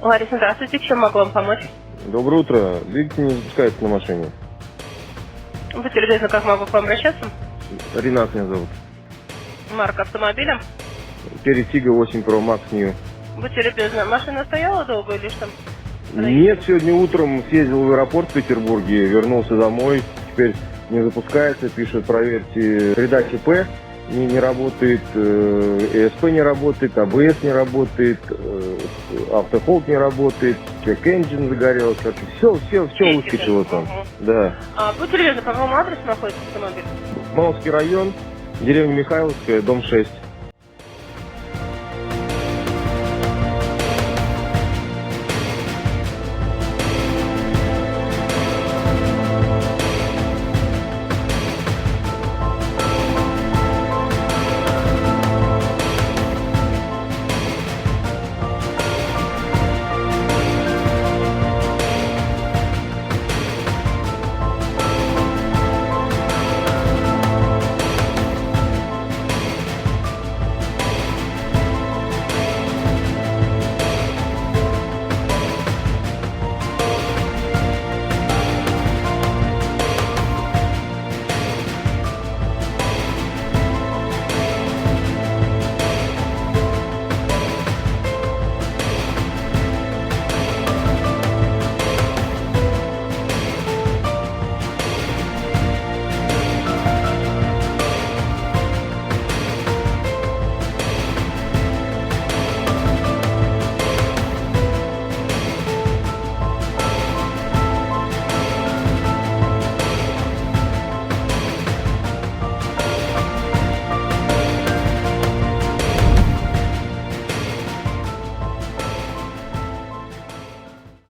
Лариса, здравствуйте. Чем могу вам помочь? Доброе утро. Двигатель не запускается на машине. Будьте любезны, как могу к вам обращаться? Ренат меня зовут. Марка автомобиля? Chery Tiggo 8 Pro Max New. Будьте любезны, машина стояла долго или что? Нет, сегодня утром съездил в аэропорт в Петербурге, вернулся домой. Теперь не запускается, пишет, проверьте передачи П. Не работает, ESP не работает, АБС не работает, автохолд не работает, чек-энджин загорелся. Короче, все выскочило там. Да. Будьте любезны, по какому адресу находится автомобиль? Маловский район, деревня Михайловская, дом 6.